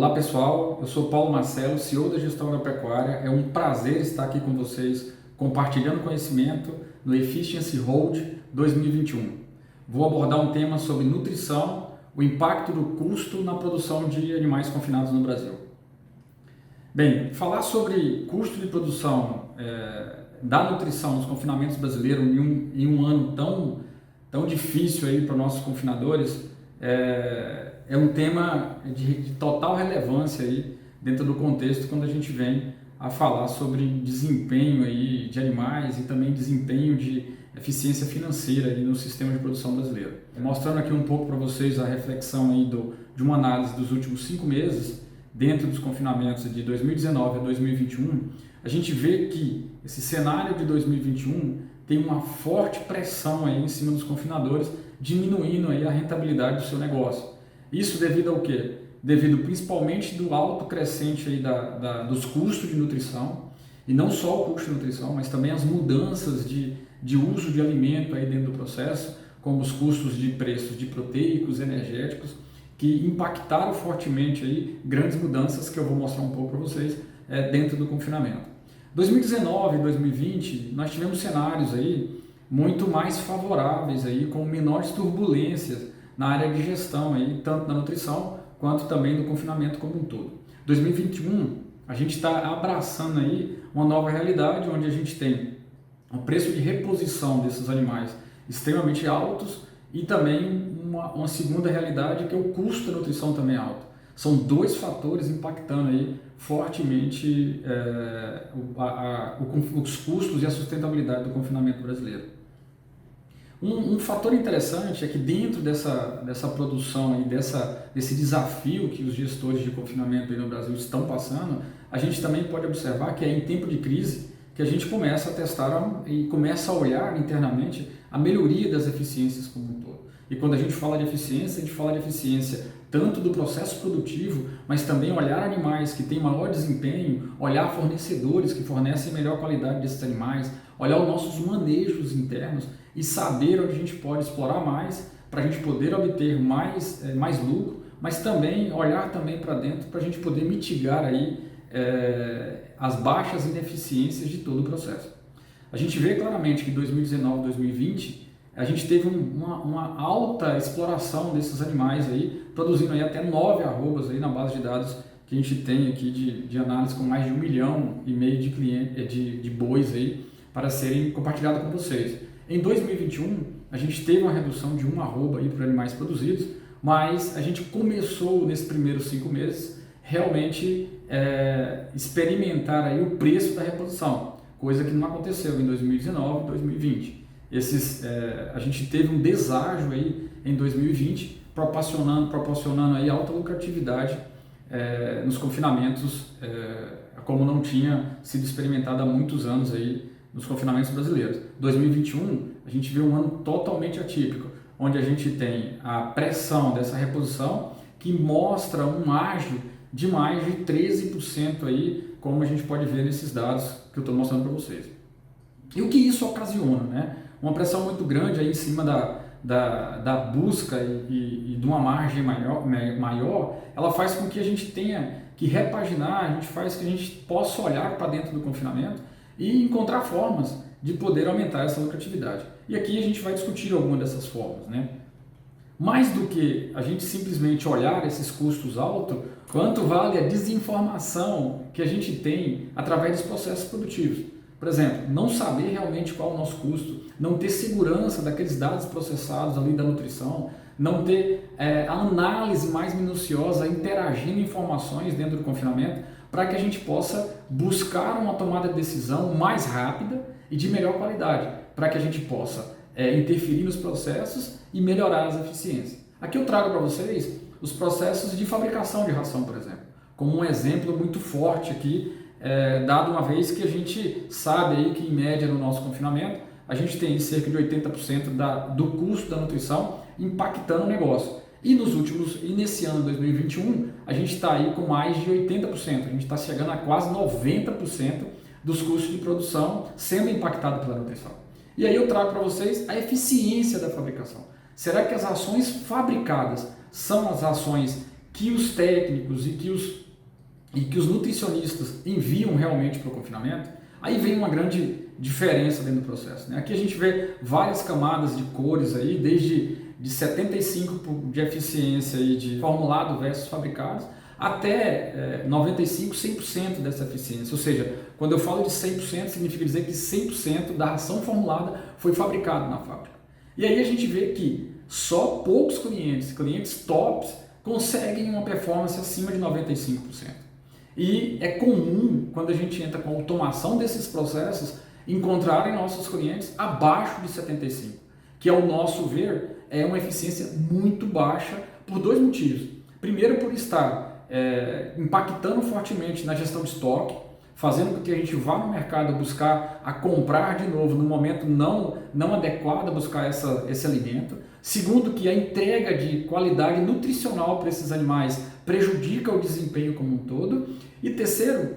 Olá pessoal, eu sou Paulo Marcelo, CEO da Gestão Agropecuária. É um prazer estar aqui com vocês compartilhando conhecimento no Efficiency Hold 2021. Vou abordar um tema sobre nutrição, o impacto do custo na produção de animais confinados no Brasil. Bem, falar sobre custo de produção da nutrição nos confinamentos brasileiros em um ano tão difícil aí para nossos confinadores é um tema de total relevância aí dentro do contexto quando a gente vem a falar sobre desempenho aí de animais e também desempenho de eficiência financeira aí no sistema de produção brasileiro. Mostrando aqui um pouco para vocês a reflexão aí de uma análise dos últimos 5 meses dentro dos confinamentos de 2019 a 2021, a gente vê que esse cenário de 2021 tem uma forte pressão aí em cima dos confinadores, diminuindo aí a rentabilidade do seu negócio. Isso devido ao quê? Devido principalmente do alto crescente aí dos custos de nutrição, e não só o custo de nutrição, mas também as mudanças de uso de alimento aí dentro do processo, como os custos de preços de proteicos, energéticos, que impactaram fortemente aí grandes mudanças que eu vou mostrar um pouco para vocês dentro do confinamento. 2019 e 2020 nós tivemos cenários aí muito mais favoráveis aí, com menores turbulências na área de gestão aí, tanto na nutrição quanto também no confinamento como um todo. 2021 a gente está abraçando aí uma nova realidade onde a gente tem um preço de reposição desses animais extremamente altos e também uma segunda realidade que é o custo da nutrição também alto. São dois fatores impactando aí fortemente os custos e a sustentabilidade do confinamento brasileiro. Um fator interessante é que dentro dessa produção e desse desafio que os gestores de confinamento aí no Brasil estão passando, a gente também pode observar que é em tempo de crise que a gente começa a testar e começa a olhar internamente a melhoria das eficiências como um todo. E quando a gente fala de eficiência, a gente fala de eficiência tanto do processo produtivo, mas também olhar animais que têm maior desempenho, olhar fornecedores que fornecem melhor qualidade desses animais, olhar os nossos manejos internos e saber onde a gente pode explorar mais para a gente poder obter mais lucro, mas também olhar também para dentro para a gente poder mitigar aí as baixas ineficiências de todo o processo. A gente vê claramente que em 2019 e 2020 a gente teve uma alta exploração desses animais aí, produzindo aí até 9 arrobas aí na base de dados que a gente tem aqui de análise com mais de 1,5 milhão de bois aí para serem compartilhados com vocês. Em 2021 a gente teve uma redução de 1 arroba aí para animais produzidos, mas a gente começou nesses primeiros 5 meses realmente experimentar aí o preço da reposição, coisa que não aconteceu em 2019 e 2020. A gente teve um deságio aí em 2020, proporcionando aí alta lucratividade nos confinamentos, como não tinha sido experimentado há muitos anos aí nos confinamentos brasileiros. 2021 a gente vê um ano totalmente atípico, onde a gente tem a pressão dessa reposição que mostra um ágio de mais de 13% aí, como a gente pode ver nesses dados que eu estou mostrando para vocês. E o que isso ocasiona, né? Uma pressão muito grande aí em cima da busca e de uma margem maior, ela faz com que a gente tenha que repaginar, a gente faz que a gente possa olhar para dentro do confinamento e encontrar formas de poder aumentar essa lucratividade. E aqui a gente vai discutir algumas dessas formas, né? Mais do que a gente simplesmente olhar esses custos altos, quanto vale a desinformação que a gente tem através dos processos produtivos. Por exemplo, não saber realmente qual é o nosso custo, não ter segurança daqueles dados processados ali da nutrição, não ter a análise mais minuciosa, interagindo informações dentro do confinamento, para que a gente possa buscar uma tomada de decisão mais rápida e de melhor qualidade, para que a gente possa interferir nos processos e melhorar as eficiências. Aqui eu trago para vocês os processos de fabricação de ração, por exemplo, como um exemplo muito forte aqui, dado uma vez que a gente sabe aí que em média no nosso confinamento a gente tem cerca de 80% do custo da nutrição impactando o negócio. E nesse ano 2021 a gente está aí com mais de 80%, a gente está chegando a quase 90% dos custos de produção sendo impactado pela nutrição. E aí eu trago para vocês a eficiência da fabricação. Será que as ações fabricadas são as ações que que os técnicos e que os nutricionistas enviam realmente para o confinamento, aí vem uma grande diferença dentro do processo, né? Aqui a gente vê várias camadas de cores aí, desde de 75% de eficiência aí de formulado versus fabricados, até 95%, 100% dessa eficiência. Ou seja, quando eu falo de 100%, significa dizer que 100% da ração formulada foi fabricado na fábrica. E aí a gente vê que só poucos clientes tops, conseguem uma performance acima de 95%. E é comum, quando a gente entra com a automação desses processos, encontrarem nossos clientes abaixo de 75%, que ao nosso ver é uma eficiência muito baixa por dois motivos. Primeiro, por estar impactando fortemente na gestão de estoque, fazendo com que a gente vá no mercado buscar a comprar de novo no momento não adequado a buscar esse alimento. Segundo, que a entrega de qualidade nutricional para esses animais prejudica o desempenho como um todo. E terceiro,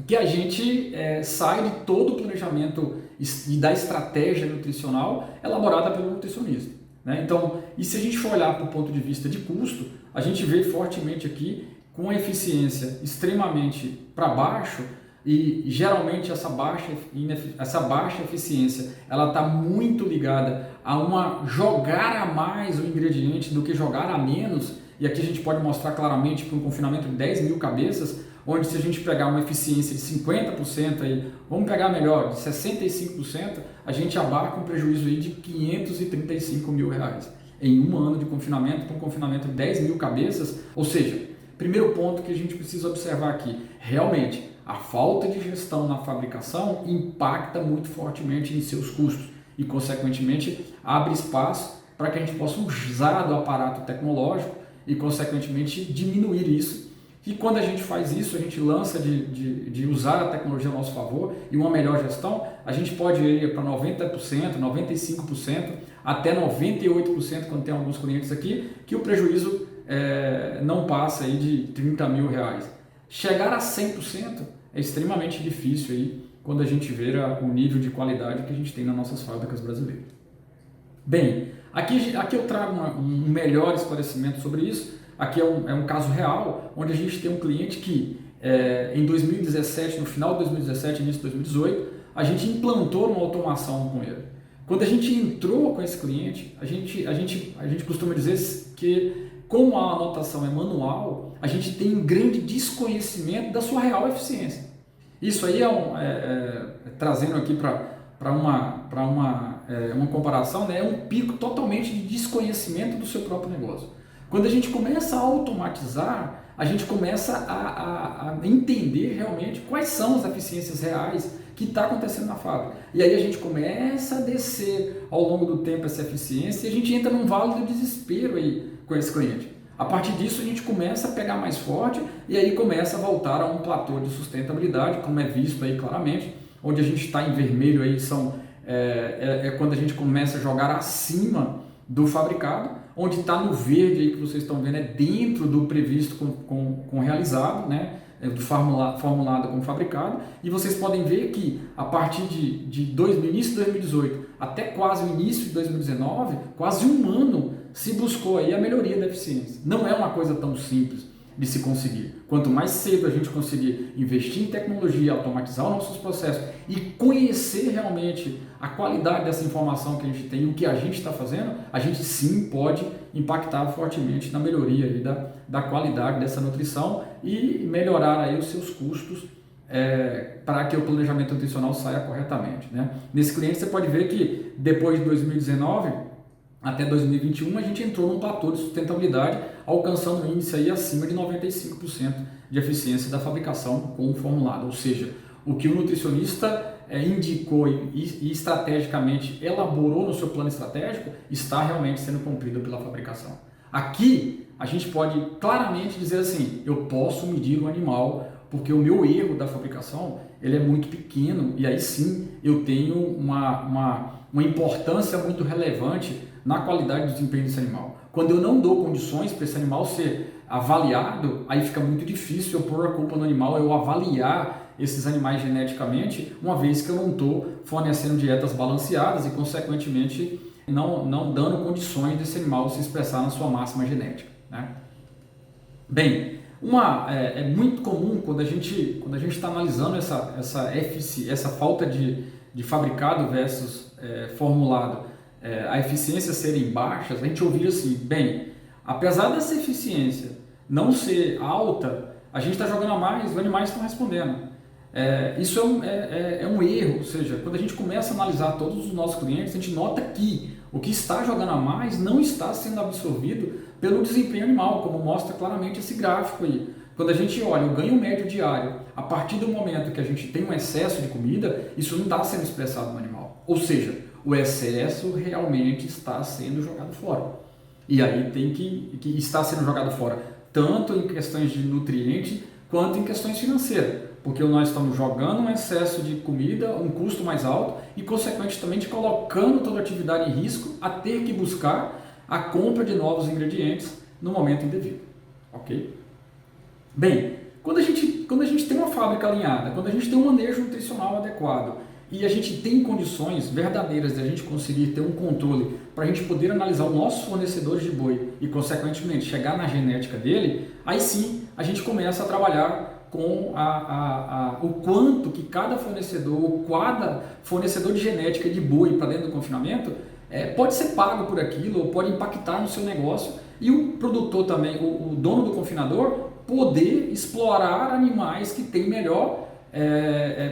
que a gente sai de todo o planejamento e da estratégia nutricional elaborada pelo nutricionista, né? Então, e se a gente for olhar para o ponto de vista de custo, a gente vê fortemente aqui com a eficiência extremamente para baixo, e geralmente essa baixa eficiência ela está muito ligada a jogar a mais o ingrediente do que jogar a menos. E aqui a gente pode mostrar claramente para um confinamento de 10 mil cabeças, onde se a gente pegar uma eficiência de 50%, aí, vamos pegar melhor, de 65%, a gente abarca um prejuízo aí de 535 mil reais em um ano de confinamento, para um confinamento de 10 mil cabeças. Ou seja, primeiro ponto que a gente precisa observar aqui, realmente, a falta de gestão na fabricação impacta muito fortemente em seus custos e, consequentemente, abre espaço para que a gente possa usar do aparato tecnológico e, consequentemente, diminuir isso. E quando a gente faz isso, a gente lança de usar a tecnologia a nosso favor e uma melhor gestão, a gente pode ir para 90%, 95%, até 98%, quando tem alguns clientes aqui, que o prejuízo não passa aí de 30 mil reais. Chegar a 100% é extremamente difícil aí, quando a gente vê o nível de qualidade que a gente tem nas nossas fábricas brasileiras. Bem, aqui eu trago um melhor esclarecimento sobre isso. Aqui é um caso real, onde a gente tem um cliente que em 2017, no final de 2017, início de 2018, a gente implantou uma automação com ele. Quando a gente entrou com esse cliente, a gente costuma dizer que, como a anotação é manual, a gente tem um grande desconhecimento da sua real eficiência. Isso aí trazendo aqui para uma comparação, né, é um pico totalmente de desconhecimento do seu próprio negócio. Quando a gente começa a automatizar, a gente começa a entender realmente quais são as eficiências reais que está acontecendo na fábrica. E aí a gente começa a descer ao longo do tempo essa eficiência e a gente entra num vale do desespero aí com esse cliente. A partir disso a gente começa a pegar mais forte e aí começa a voltar a um platô de sustentabilidade, como é visto aí claramente, onde a gente está em vermelho aí quando a gente começa a jogar acima do fabricado, onde está no verde aí que vocês estão vendo é dentro do previsto com realizado, né? Do formulado com fabricado, e vocês podem ver que a partir do início de 2018 até quase o início de 2019, quase um ano se buscou aí a melhoria da eficiência. Não é uma coisa tão simples de se conseguir. Quanto mais cedo a gente conseguir investir em tecnologia, automatizar os nossos processos e conhecer realmente a qualidade dessa informação que a gente tem e o que a gente está fazendo, a gente sim pode impactar fortemente na melhoria aí da qualidade dessa nutrição e melhorar aí os seus custos para que o planejamento nutricional saia corretamente, né? Nesse cliente você pode ver que depois de 2019 até 2021 a gente entrou num platô de sustentabilidade, alcançando um índice aí acima de 95% de eficiência da fabricação com o formulado, ou seja, o que o nutricionista indicou e estrategicamente elaborou no seu plano estratégico está realmente sendo cumprido pela fabricação. Aqui a gente pode claramente dizer assim, eu posso medir o animal porque o meu erro da fabricação ele é muito pequeno e aí sim eu tenho uma importância muito relevante na qualidade do desempenho desse animal. Quando eu não dou condições para esse animal ser avaliado, aí fica muito difícil eu pôr a culpa no animal, eu avaliar esses animais geneticamente, uma vez que eu não estou fornecendo dietas balanceadas e, consequentemente, não dando condições desse animal se expressar na sua máxima genética, né? Bem, é muito comum quando a gente está analisando essa falta de fabricado versus formulado, a eficiência serem baixas, a gente ouvir assim, bem, apesar dessa eficiência não ser alta, a gente está jogando a mais, os animais estão respondendo. Isso é um erro, ou seja, quando a gente começa a analisar todos os nossos clientes, a gente nota que o que está jogando a mais não está sendo absorvido pelo desempenho animal, como mostra claramente esse gráfico aí. Quando a gente olha o ganho médio diário, a partir do momento que a gente tem um excesso de comida, isso não está sendo expressado no animal. Ou seja, o excesso realmente está sendo jogado fora. E aí tem que estar sendo jogado fora, tanto em questões de nutriente, quanto em questões financeiras. Porque nós estamos jogando um excesso de comida, um custo mais alto e, consequentemente, colocando toda a atividade em risco a ter que buscar a compra de novos ingredientes no momento indevido. Ok? Bem, quando a gente tem uma fábrica alinhada, quando a gente tem um manejo nutricional adequado e a gente tem condições verdadeiras de a gente conseguir ter um controle para a gente poder analisar os nossos fornecedores de boi e, consequentemente, chegar na genética dele, aí sim a gente começa a trabalhar com o quanto que cada fornecedor, ou cada fornecedor de genética de boi para dentro do confinamento pode ser pago por aquilo, ou pode impactar no seu negócio, e o produtor também, o dono do confinador, poder explorar animais que têm melhor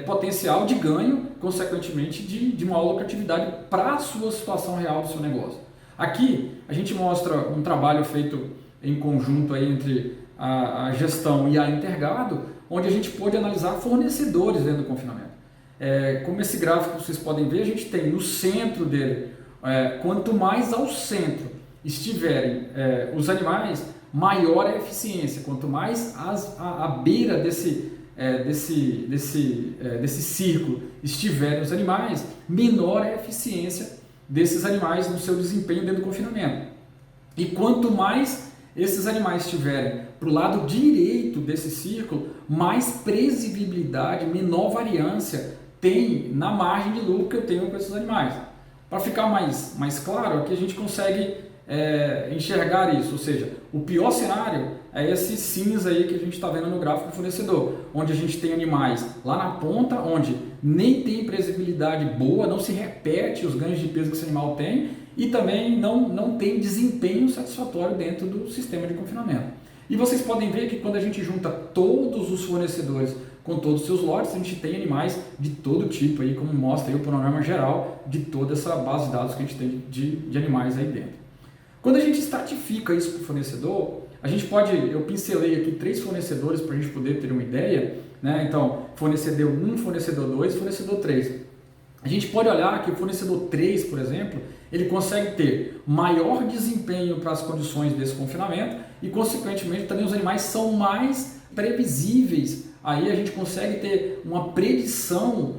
potencial de ganho, consequentemente de maior lucratividade para a sua situação real do seu negócio. Aqui a gente mostra um trabalho feito em conjunto aí entre a gestão e a Intergado, onde a gente pôde analisar fornecedores dentro do confinamento. Como esse gráfico vocês podem ver, a gente tem no centro dele, quanto mais ao centro estiverem os animais, maior é a eficiência. Quanto mais à beira desse círculo estiverem os animais, menor é a eficiência desses animais no seu desempenho dentro do confinamento. E quanto mais esses animais estiverem para o lado direito desse círculo, mais previsibilidade, menor variância tem na margem de lucro que eu tenho com esses animais. Para ficar mais claro, aqui a gente consegue enxergar isso, ou seja, o pior cenário é esse cinza aí que a gente está vendo no gráfico do fornecedor, onde a gente tem animais lá na ponta, onde nem tem previsibilidade boa, não se repete os ganhos de peso que esse animal tem e também não tem desempenho satisfatório dentro do sistema de confinamento. E vocês podem ver que quando a gente junta todos os fornecedores com todos os seus lotes, a gente tem animais de todo tipo, aí, como mostra aí o panorama geral de toda essa base de dados que a gente tem de animais aí dentro. Quando a gente estratifica isso para o fornecedor, a gente pode, eu pincelei aqui 3 fornecedores para a gente poder ter uma ideia, né? Então, fornecedor 1, fornecedor 2, fornecedor 3. A gente pode olhar que o fornecedor 3, por exemplo, ele consegue ter maior desempenho para as condições desse confinamento e, consequentemente, também os animais são mais previsíveis. Aí a gente consegue ter uma predição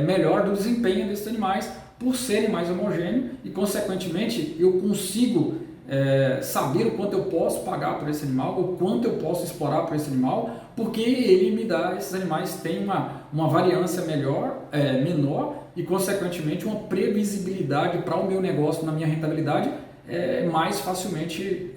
melhor do desempenho desses animais por serem mais homogêneos e, consequentemente, eu consigo saber o quanto eu posso pagar por esse animal, o quanto eu posso explorar por esse animal, porque ele me dá, esses animais têm uma variância menor e, consequentemente, uma previsibilidade para o meu negócio, na minha rentabilidade, mais facilmente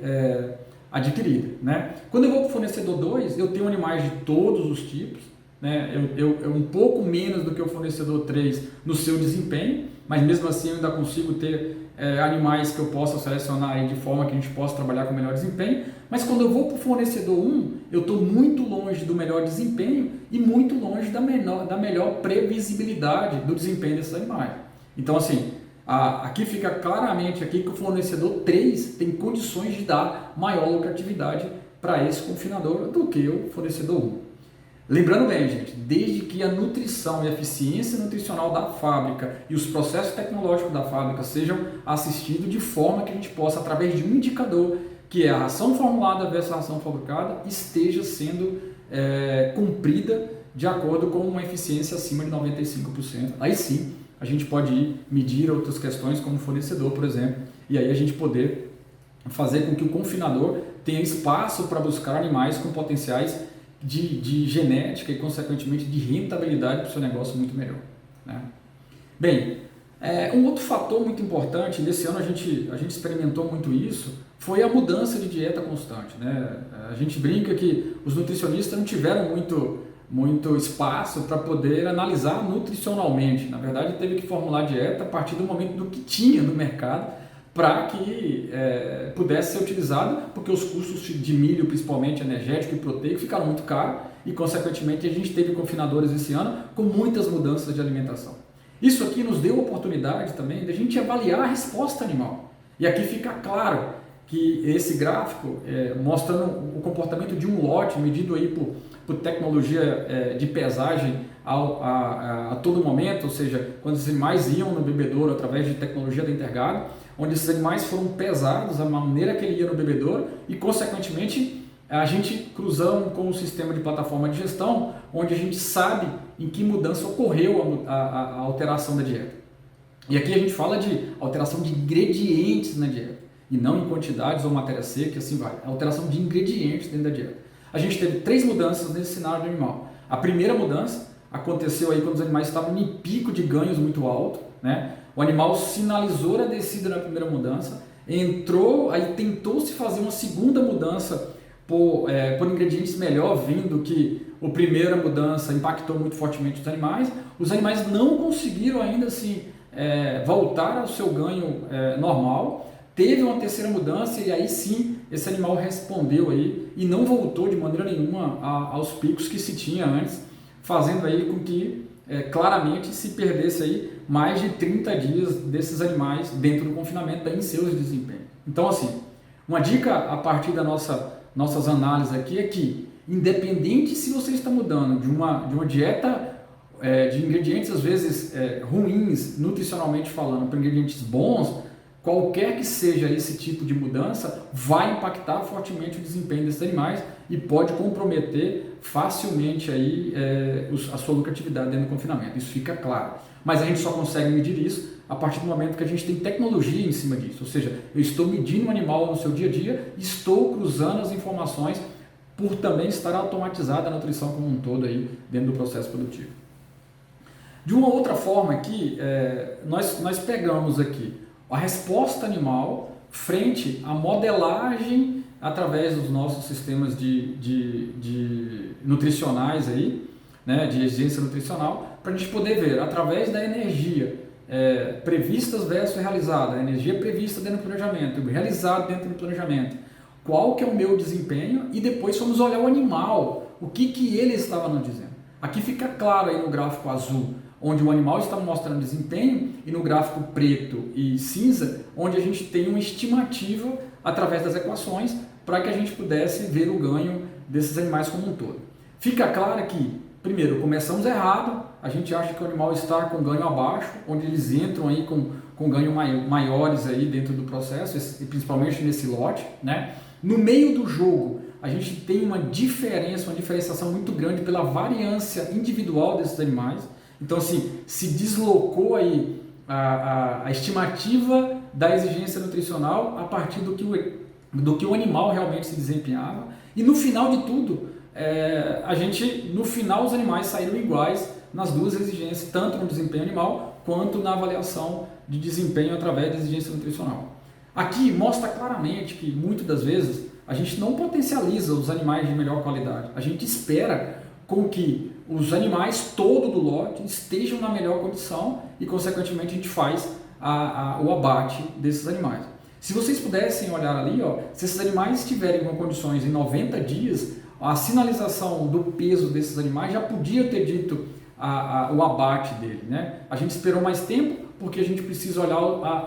adquirida, né? Quando eu vou para o fornecedor 2, eu tenho animais de todos os tipos, né? Eu um pouco menos do que o fornecedor 3 no seu desempenho, mas mesmo assim eu ainda consigo ter animais que eu possa selecionar aí de forma que a gente possa trabalhar com melhor desempenho. Mas quando eu vou para o fornecedor 1, eu estou muito longe do melhor desempenho e muito longe da melhor previsibilidade do desempenho desses animais. Então, assim, aqui fica claramente aqui que o fornecedor 3 tem condições de dar maior lucratividade para esse confinador do que o fornecedor 1. Lembrando bem, gente, desde que a nutrição e a eficiência nutricional da fábrica e os processos tecnológicos da fábrica sejam assistidos de forma que a gente possa, através de um indicador, que é a ração formulada versus a ração fabricada, esteja sendo cumprida de acordo com uma eficiência acima de 95%. Aí sim, a gente pode medir outras questões como fornecedor, por exemplo, e aí a gente poder fazer com que o confinador tenha espaço para buscar animais com potenciais de genética e, consequentemente, de rentabilidade para o seu negócio muito melhor, né? Bem, um outro fator muito importante, nesse ano a gente experimentou muito isso, foi a mudança de dieta constante, né? A gente brinca que os nutricionistas não tiveram muito espaço para poder analisar nutricionalmente. Na verdade, teve que formular dieta a partir do momento do que tinha no mercado para que pudesse ser utilizado, porque os custos de milho, principalmente energético e proteico, ficaram muito caros e, consequentemente, a gente teve confinadores esse ano com muitas mudanças de alimentação. Isso aqui nos deu a oportunidade também de a gente avaliar a resposta animal. E aqui fica claro que esse gráfico mostrando o comportamento de um lote medido aí por tecnologia de pesagem a todo momento, ou seja, quando esses animais iam no bebedouro através de tecnologia da Intergado, onde esses animais foram pesados, a maneira que ele ia no bebedouro e, consequentemente, a gente cruzamos com o sistema de plataforma de gestão, onde a gente sabe em que mudança ocorreu a alteração da dieta. E aqui a gente fala de alteração de ingredientes na dieta, e não em quantidades ou matéria seca, e assim vai. Alteração de ingredientes dentro da dieta. A gente teve 3 mudanças nesse cenário do animal. A primeira mudança aconteceu aí quando os animais estavam em pico de ganhos muito alto, né? O animal sinalizou a descida na primeira mudança, entrou, aí tentou-se fazer uma segunda mudança por ingredientes melhor, vindo que a primeira mudança impactou muito fortemente os animais não conseguiram ainda assim voltar ao seu ganho normal, teve uma terceira mudança e aí sim esse animal respondeu aí e não voltou de maneira nenhuma aos picos que se tinha antes, fazendo aí com que claramente se perdesse aí mais de 30 dias desses animais dentro do confinamento em seus desempenhos. Então assim, uma dica a partir das nossas análises aqui é que, independente se você está mudando de uma dieta de ingredientes às vezes ruins, nutricionalmente falando, para ingredientes bons, qualquer que seja esse tipo de mudança vai impactar fortemente o desempenho desses animais e pode comprometer facilmente aí, a sua lucratividade dentro do confinamento. Isso fica claro. Mas a gente só consegue medir isso a partir do momento que a gente tem tecnologia em cima disso. Ou seja, eu estou medindo o animal no seu dia a dia, estou cruzando as informações por também estar automatizada a nutrição como um todo aí dentro do processo produtivo. De uma outra forma aqui, nós pegamos aqui a resposta animal frente à modelagem através dos nossos sistemas de nutricionais aí, né, de exigência nutricional, para a gente poder ver através da energia previstas versus realizada, a energia prevista dentro do planejamento, realizada dentro do planejamento, qual que é o meu desempenho e depois vamos olhar o animal, o que ele estava nos dizendo. Aqui fica claro aí no gráfico azul, onde o animal está mostrando desempenho, e no gráfico preto e cinza, onde a gente tem uma estimativa através das equações para que a gente pudesse ver o ganho desses animais como um todo. Fica claro que, primeiro, começamos errado, a gente acha que o animal está com ganho abaixo, onde eles entram aí com ganho maiores aí dentro do processo, e principalmente nesse lote, né? No meio do jogo, a gente tem uma diferenciação muito grande pela variância individual desses animais. Então, assim, se deslocou aí a estimativa da exigência nutricional a partir do que o animal realmente se desempenhava. E no final de tudo, no final os animais saíram iguais nas duas exigências, tanto no desempenho animal quanto na avaliação de desempenho através da exigência nutricional. Aqui mostra claramente que muitas das vezes a gente não potencializa os animais de melhor qualidade, a gente espera com que os animais todo do lote estejam na melhor condição e, consequentemente, a gente faz o abate desses animais. Se vocês pudessem olhar ali, se esses animais estiverem com condições em 90 dias, a sinalização do peso desses animais já podia ter dito o abate dele, né? A gente esperou mais tempo porque a gente precisa olhar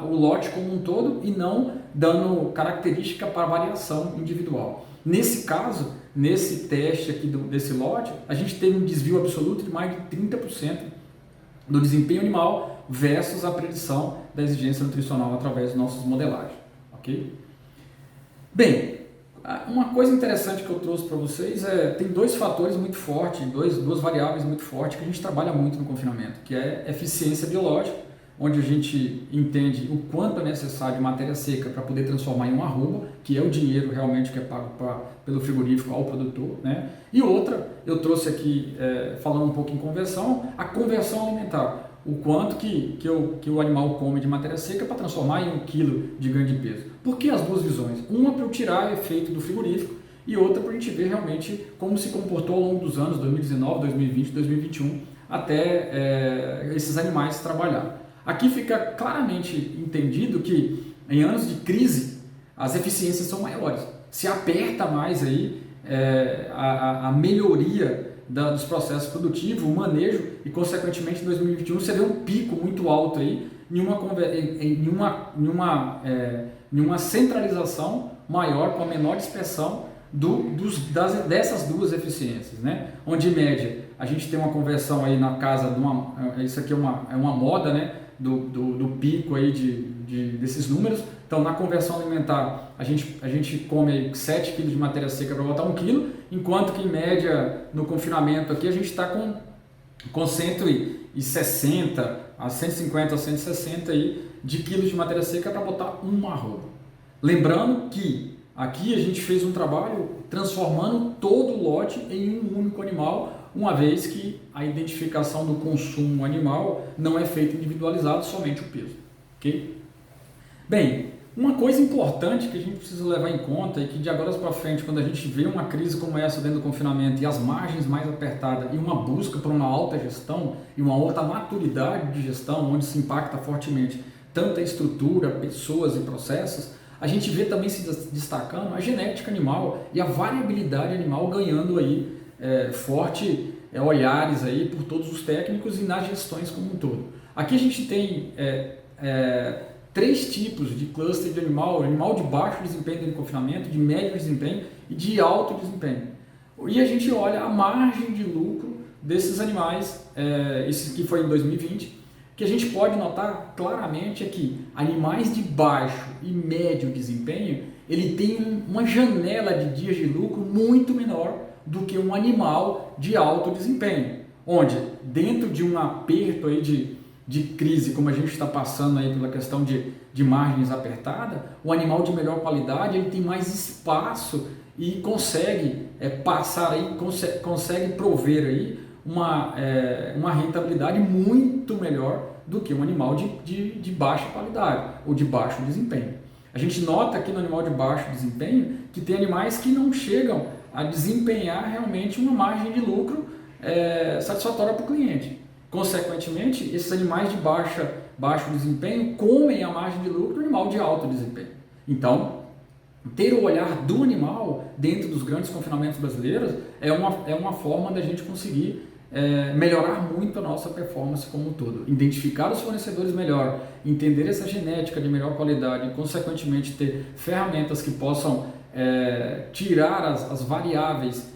o lote como um todo e não dando característica para variação individual. Nesse caso, nesse teste aqui desse lote, a gente teve um desvio absoluto de mais de 30% do desempenho animal versus a predição da exigência nutricional através das nossas modelagens. Ok? Bem, uma coisa interessante que eu trouxe para vocês tem 2 fatores muito fortes, duas variáveis muito fortes que a gente trabalha muito no confinamento, que é eficiência biológica, onde a gente entende o quanto é necessário de matéria seca para poder transformar em uma arroba, que é o dinheiro realmente que é pago pelo frigorífico ao produtor, né? E outra, eu trouxe aqui, falando um pouco em conversão, a conversão alimentar. o quanto que o animal come de matéria seca para transformar em 1 quilo de ganho de peso. Por que as duas visões? Uma para eu tirar o efeito do frigorífico e outra para a gente ver realmente como se comportou ao longo dos anos 2019, 2020, 2021 até esses animais trabalhar. Aqui fica claramente entendido que em anos de crise as eficiências são maiores. Se aperta mais aí a melhoria dos processos produtivos, o manejo e consequentemente em 2021 você vê um pico muito alto aí em uma centralização maior com a menor dispersão dessas duas eficiências, né? Onde em média a gente tem uma conversão aí na casa de isso aqui é uma moda, né? Do pico aí desses números. Então, na conversão alimentar, a gente come 7 kg de matéria seca para botar 1 kg, enquanto que em média no confinamento aqui a gente está com 160 a 150 a 160 aí de quilos de matéria seca para botar uma arroba. Lembrando que aqui a gente fez um trabalho transformando todo o lote em um único animal, uma vez que a identificação do consumo animal não é feita individualizado, somente o peso. Ok? Bem, uma coisa importante que a gente precisa levar em conta é que de agora para frente, quando a gente vê uma crise como essa dentro do confinamento e as margens mais apertadas e uma busca por uma alta gestão e uma alta maturidade de gestão, onde se impacta fortemente tanto a estrutura, pessoas e processos, a gente vê também se destacando a genética animal e a variabilidade animal ganhando aí forte olhares aí por todos os técnicos e nas gestões como um todo. Aqui a gente tem 3 tipos de cluster de animal de baixo desempenho de confinamento, de médio desempenho e de alto desempenho. E a gente olha a margem de lucro desses animais, esse que foi em 2020, que a gente pode notar claramente é que animais de baixo e médio desempenho, ele tem uma janela de dias de lucro muito menor do que um animal de alto desempenho, onde dentro de um aperto aí de crise, como a gente está passando aí pela questão de margens apertadas, o animal de melhor qualidade ele tem mais espaço e consegue passar aí, consegue prover aí uma rentabilidade muito melhor do que um animal de baixa qualidade ou de baixo desempenho. A gente nota aqui no animal de baixo desempenho que tem animais que não chegam a desempenhar realmente uma margem de lucro satisfatória para o cliente. Consequentemente, esses animais de baixo desempenho comem a margem de lucro do animal de alto desempenho. Então, ter o olhar do animal dentro dos grandes confinamentos brasileiros é uma forma da gente conseguir melhorar muito a nossa performance como um todo. Identificar os fornecedores melhor, entender essa genética de melhor qualidade e, consequentemente, ter ferramentas que possam tirar as variáveis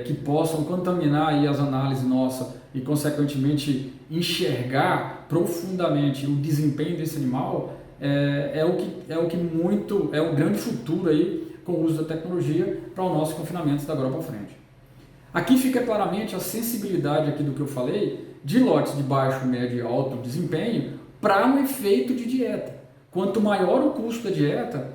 que possam contaminar aí as análises nossas e, consequentemente, enxergar profundamente o desempenho desse animal é o grande futuro aí com o uso da tecnologia para o nosso confinamento da agora para frente. Aqui fica claramente a sensibilidade aqui do que eu falei de lotes de baixo, médio e alto desempenho para um efeito de dieta. Quanto maior o custo da dieta,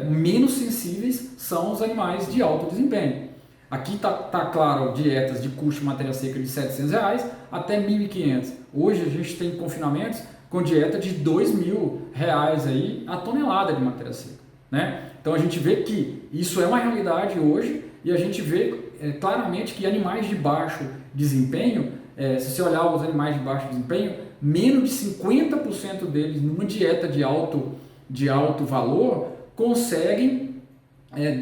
menos sensíveis são os animais de alto desempenho. Aqui está claro dietas de custo de matéria seca de R$700 até R$1.500. Hoje a gente tem confinamentos com dieta de R$2.000 aí a tonelada de matéria seca, né? Então a gente vê que isso é uma realidade hoje e a gente vê claramente que animais de baixo desempenho, se você olhar os animais de baixo desempenho, menos de 50% deles numa dieta de alto valor conseguem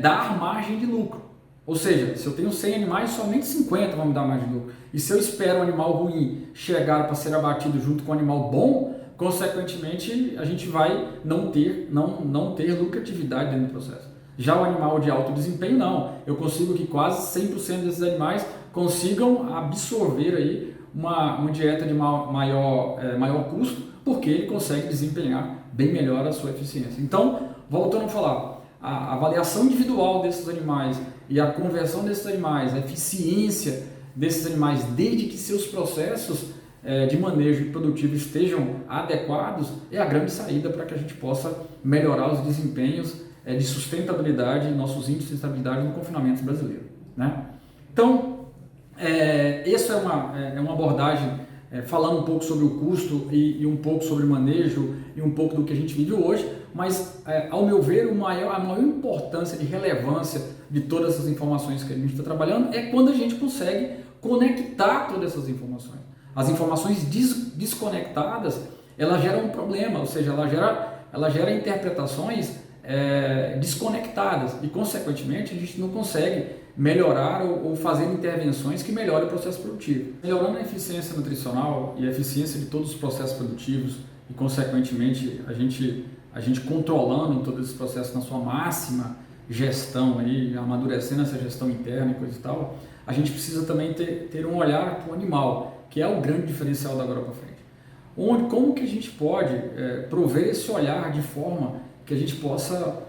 dar margem de lucro. Ou seja, se eu tenho 100 animais, somente 50 vão me dar margem de lucro. E se eu espero um animal ruim chegar para ser abatido junto com um animal bom, consequentemente a gente vai não ter lucratividade dentro do processo. Já o animal de alto desempenho não, eu consigo que quase 100% desses animais consigam absorver aí uma dieta de maior custo, porque ele consegue desempenhar bem melhor a sua eficiência. Então, voltando a falar, a avaliação individual desses animais e a conversão desses animais, a eficiência desses animais, desde que seus processos de manejo produtivo estejam adequados, é a grande saída para que a gente possa melhorar os desempenhos de sustentabilidade, nossos índices de estabilidade no confinamento brasileiro, né? Então, essa é uma abordagem falando um pouco sobre o custo e um pouco sobre o manejo e um pouco do que a gente vive hoje, mas ao meu ver a maior importância de relevância de todas essas informações que a gente está trabalhando é quando a gente consegue conectar todas essas informações. As informações desconectadas, ela geram um problema, ou seja, ela gera interpretações desconectadas e, consequentemente, a gente não consegue melhorar ou fazer intervenções que melhorem o processo produtivo. Melhorando a eficiência nutricional e a eficiência de todos os processos produtivos e, consequentemente, a gente controlando todos esses processos na sua máxima gestão, aí, amadurecendo essa gestão interna e coisa e tal, a gente precisa também ter um olhar para o animal, que é o grande diferencial da Agora para Frente. Como que a gente pode prover esse olhar de forma que a gente possa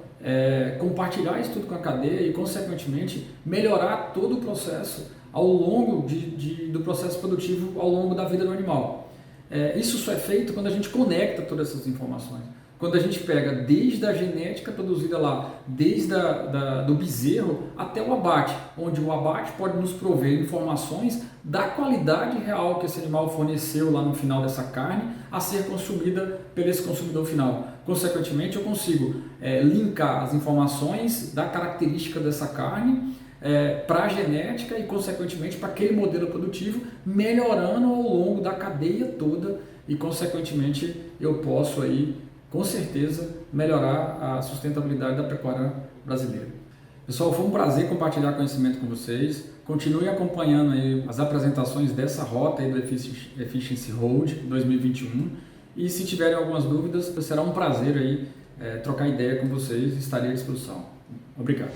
compartilhar isso tudo com a cadeia e, consequentemente, melhorar todo o processo ao longo do processo produtivo, ao longo da vida do animal. Isso só é feito quando a gente conecta todas essas informações. Quando a gente pega desde a genética produzida lá, desde do bezerro até o abate, onde o abate pode nos prover informações da qualidade real que esse animal forneceu lá no final dessa carne a ser consumida pelo esse consumidor final. Consequentemente, eu consigo linkar as informações da característica dessa carne para a genética e, consequentemente, para aquele modelo produtivo, melhorando ao longo da cadeia toda e, consequentemente, eu posso aí, com certeza, melhorar a sustentabilidade da pecuária brasileira. Pessoal, foi um prazer compartilhar conhecimento com vocês. Continue acompanhando aí as apresentações dessa rota aí do Efficiency Road 2021. E se tiverem algumas dúvidas, será um prazer aí trocar ideia com vocês e estarei à disposição. Obrigado.